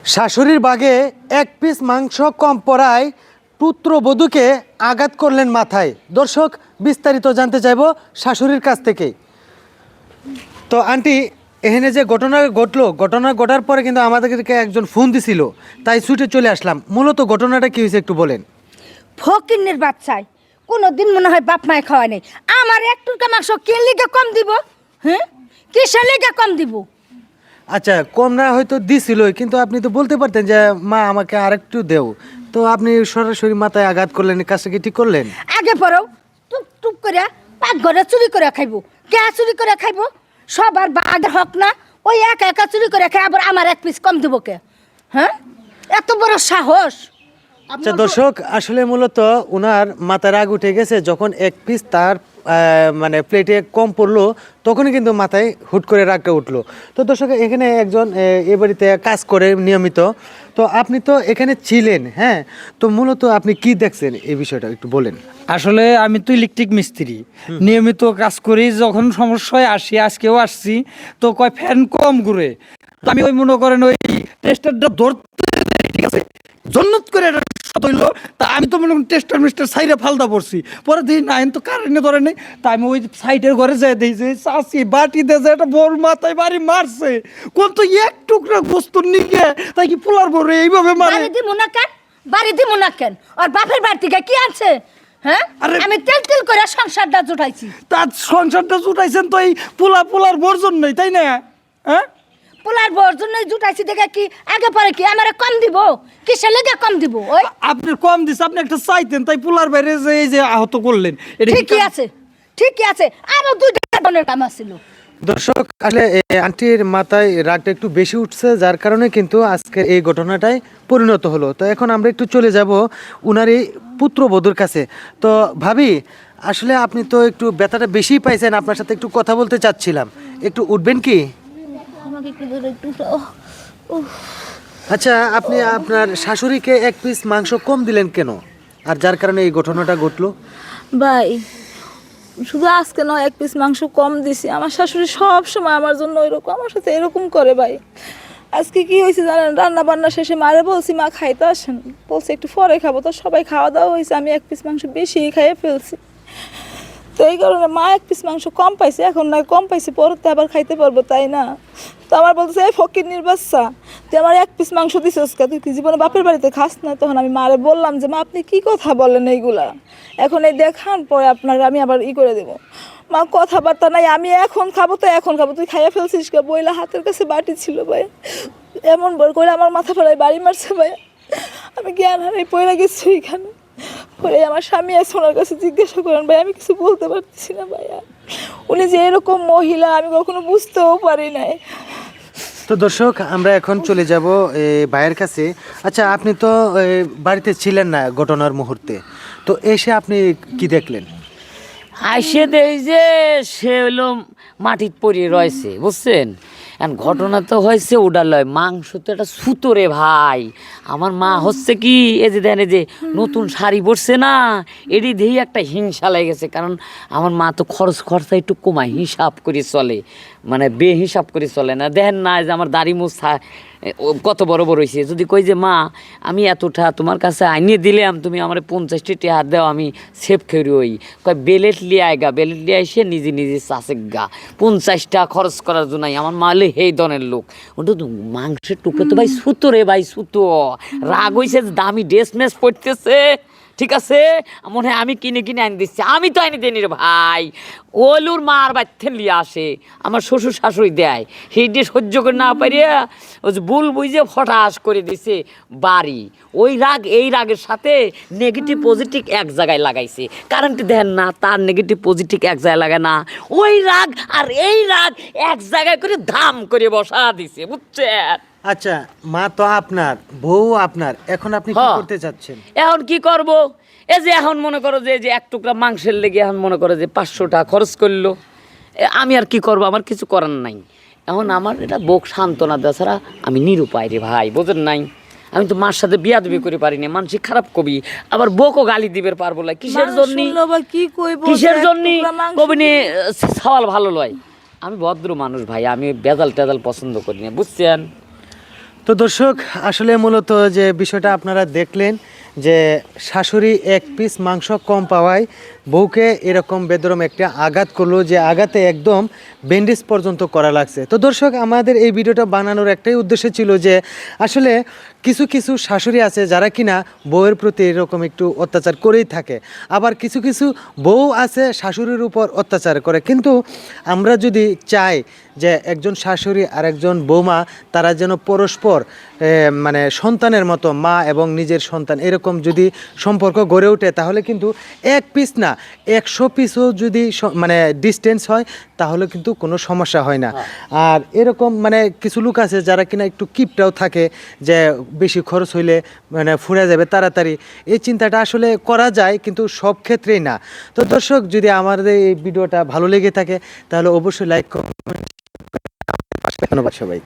শাশুড়ির বাগে এক পিস মাংস কম পড়ায় পুত্রবধূকে আঘাত করলেন মাথায়। দর্শক, বিস্তারিত জানতে চাইব শাশুড়ির কাছ থেকে। তো আন্টি, এখানে যে ঘটনা ঘটার পরে কিন্তু আমাদেরকে একজন ফোন দিছিল, তাই ছুটে চলে আসলাম। মূলত ঘটনাটা কি হয়েছে একটু বলেন। ফকিন্নের বাচ্চায় কোনোদিন মনে হয় বাপ মায় খাওয়া নেই। আমার এক টুকরা মাংস কে লিগে কম দিব? হ্যাঁ, কিসের লিগে কম দিব? আচ্ছা, কম না হয়তো দিছিল, কিন্তু আপনি তো বলতে পারতেন যে মা আমাকে আরেকটু দেও। তো আপনি সরাসরি মাথায় আঘাত করলেন, কাজটা কি ঠিক করলেন? আগে পরেও টুপ টুপ করে পাকঘরে চুরি করে খাইব। কে চুরি করে খাইব? সবার বাঘের হক না? ওই একা একা চুরি করে খাই, আবার আমার এক পিস কম দিব কে? হ্যাঁ, এত বড় সাহস! আচ্ছা দর্শক, আসলে মূলত ওনার মাথায় রাগ উঠে গেছে যখন এক পিস তার মানে প্লেটে কম পড়লো, তখনই কিন্তু মাথায় হুট করে রাগটা উঠলো। তো দর্শক, এখানে একজন এ বাড়িতে কাজ করে নিয়মিত। তো আপনি তো এখানে ছিলেন, হ্যাঁ, তো মূলত আপনি কি দেখছেন এই বিষয়টা একটু বলেন। আসলে আমি তো ইলেকট্রিক মিস্ত্রি, নিয়মিত কাজ করি। যখন সমস্যায় আসি, আজকেও আসছি, তো কয় ফ্যান কম ঘুরে, তো আমি ওই মনে করেন ওই টেস্টারটা ধরতে, ঠিক আছে, জন্নত করে হইলো, তা আমি তো মনে করেন টেস্টার মিস্টার সাইডে ফালদা পড়ছি। পরে দেখি না, তো কারেন্টে ধরে নেই, তা আমি ওই সাইডের ঘরে যাই দেখি যে চাষি বাটি দিয়ে একটা বড় মাথায় বাড়ি মারছে। কোন তো এক টুকরা গোস্ত নিয়ে তাই কি পোলার বড় এইভাবে মারে। বাড়ি দি মুনাকেন, বাড়ি দি মুনাকেন, আর বাপের বাড়ি থেকে কি আছে? হ্যাঁ, আমি তেল তেল করে সংসারটা জুটাইছি। তার সংসারটা জুটাইছেন তো এই পোলার বর্জন নেই, তাই না? হ্যাঁ, পোলার বউর জন্য জুটাইছি দেখে কি আগে পরে কি আমারে কম দিব? কিসের লেগে কম দিব? ওই আপনি কম দিস, আপনি একটা চাইতেন, তাই পোলার বাইরে যে এই যে আহত করলেন, এটা কি ঠিকই আছে, ঠিকই আছে। আরো দুইটা বোনের কাম আছিল। দর্শক, আসলে আন্টির মাথায় রাগটা একটু বেশি উঠছে, যার কারণে কিন্তু আজকের এই ঘটনাটাই পরিণত হলো। তো এখন আমরা একটু চলে যাব উনার এই পুত্রবধূর কাছে। তো ভাবি, আসলে আপনি তো একটু ব্যথাটা বেশি পাইছেন, আপনার সাথে একটু কথা বলতে চাচ্ছিলাম, একটু উঠবেন কি? আমাকে একটু ধরে একটু আচ্ছা, আপনি আপনার শাশুড়িকে এক পিস মাংস কম দিলেন কেন, আর যার কারণে এই ঘটনাটা ঘটলো? ভাই, শুধু আজকে নয়, এক পিস মাংস কম দিছি। আমার শাশুড়ি সব সময় আমার জন্য ওইরকম, আমার সাথে এরকম করে ভাই। আজকে কি হয়েছে জানেন? রান্না বান্না শেষে মারে বলছি মা খাইতে আসেন, বলছে একটু পরে খাবো। তো সবাই খাওয়া দাওয়া হয়েছে, আমি এক পিস মাংস বেশি খাইয়ে ফেলছি। তো এই কারণে মা এক পিস মাংস কম পাইছে। এখন না কম পাইছে, পরতে আবার খাইতে পারবো, তাই না? তো আমার বলতেছে, এই ফকিন্নির বাচ্চা, তুই আমার এক পিস মাংস দিছিস কে? তুই কি জীবনে বাপের বাড়িতে খাস না? তখন আমি মারে বললাম যে মা, আপনি কি কথা বলেন এইগুলা? এখন এই দেখান, পরে আপনার আমি আবার করে দেবো। মা কথাবার্তা নাই, আমি এখন খাবো তো এখন খাবো, তুই খাইয়া ফেলছিস কে? বইলা হাতের কাছে বাটি ছিল ভাই, এমন বল করে আমার মাথা ফেলায় বাড়ি মারছে ভাই। আমি জ্ঞান হারাই পড়ে গেছি এখানে। পরে আমার স্বামী আছে, ওনার কাছে জিজ্ঞাসা করেন ভাই, আমি কিছু বলতে পারতেছি না ভাইয়া। উনি যে এরকম মহিলা আমি কখনো বুঝতেও পারি নাই। তো দর্শক, আমরা এখন চলে যাব ভাইয়ের কাছে। আচ্ছা, আপনি তো বাড়িতে ছিলেন না ঘটনার মুহূর্তে, তো এসে আপনি কি দেখলেন? আইসে দেই যে সে হলো মাটির পড়ে রয়েছে, বুঝছেন? এখন ঘটনা তো হয়েছে উডালয়, মাংস তো একটা সুতোরে ভাই। আমার মা হচ্ছে কি, এই যে দেন, এই যে নতুন শাড়ি পরছে না, এটি দিয়েই একটা হিংসা লেগেছে। কারণ আমার মা তো খরচা একটু কমায়, হিসাব করে চলে, মানে বেহিসাব করে চলে না। দেখেন না যে আমার দাড়ি মুছা কত বড় বড় হয়েছে। যদি কই যে মা, আমি এতটা তোমার কাছে আনিয়ে দিলাম, তুমি আমার 50টি টাকা দাও, আমি সেভ খেয়ে ওই কয় বেলেট লিয়ে আয়গা, বেলেট লিয়ে এসে নিজে নিজে চাষে গা 50টা খরচ করার জন্য। আমার মালে হেই দনের লোক, ওটা তো মাংসের টুকরো তো ভাই সুতো রে ভাই, সুতো। রাগ হয়েছে, দামি ড্রেস মেস পড়তেছে, ঠিক আছে, মনে হয় আমি কিনে কিনে আনি দিচ্ছি। আমি তো আনি দিইনি রে ভাই, ওলুর মার বাচ্চা লিয়ে আসে, আমার শ্বশুর শাশুড়ি দেয়, সেই দিয়ে সহ্য করে না পারিয়া ওই যে বুল বুঝে ফটাস করে দিছে বাড়ি। ওই রাগ এই রাগের সাথে নেগেটিভ পজিটিভ এক জায়গায় লাগাইছে। কারেন্ট দেন না, তার নেগেটিভ পজিটিভ এক জায়গায় লাগায় না, ওই রাগ আর এই রাগ এক জায়গায় করে ধাম করে বসা দিছে, বুঝছেন? আচ্ছা, মা তো আপনার, বউ আপনার, এখন আপনি কি করতে চাচ্ছেন? এখন কি করব? এই যে এখন মনে করো যে এক টুকরা মাংসের লেগে এখন মনে করো যে 500 টাকা খরচ করলো, আমি আর কি করব? আমার কিছু করার নাই। এখন আমার এটা বোক সান্ত্বনা দেওয়া ছাড়া আমি নিরুপায় রে ভাই, বোঝেন নাই? আমি তো মার সাথে বিয়া দিবি করে পারি না, মানসিক খারাপ কবি, আবার বউকে গালি দিবে পারবো না। কিসের জন্য? কিসের জন্য কবি নিয়ে সওয়াল ভালো লয়। আমি ভদ্র মানুষ ভাই, আমি বেজাল টেজাল পছন্দ করি না, বুঝছেন? তো দর্শক আসলে মূলত যে বিষয়টা আপনারা দেখলেন যে শাশুড়ি এক পিস মাংস কম পাওয়ায় বউকে এরকম বেদরম একটা আঘাত করলো, যে আঘাতে একদম ব্যান্ডেজ পর্যন্ত করা লাগছে। তো দর্শক আমাদের এই ভিডিওটা বানানোর একটাই উদ্দেশ্য ছিল যে আসলে কিছু কিছু শাশুড়ি আছে যারা কিনা বউয়ের প্রতি এরকম একটু অত্যাচার করেই থাকে, আবার কিছু কিছু বউ আছে শাশুড়ির উপর অত্যাচার করে। কিন্তু আমরা যদি চাই যে একজন শাশুড়ি আর একজন বৌমা তারা যেন পরস্পর মানে সন্তানের মতো, মা এবং নিজের সন্তান এরকম যদি সম্পর্ক গড়ে ওঠে, তাহলে কিন্তু এক পিস না 100 পিসও যদি মানে ডিস্টেন্স হয় তাহলে কিন্তু কোনো সমস্যা হয় না। আর এরকম মানে কিছু লোক আছে যারা কিনা একটু কিপটাও থাকে, যে বেশি খরচ হইলে মানে ফুরে যাবে তাড়াতাড়ি, এই চিন্তাটা আসলে করা যায় কিন্তু সব ক্ষেত্রেই না। তো দর্শক যদি আমাদের এই ভিডিওটা ভালো লেগে থাকে তাহলে অবশ্যই লাইক করুন। ধন্যবাদ সবাই।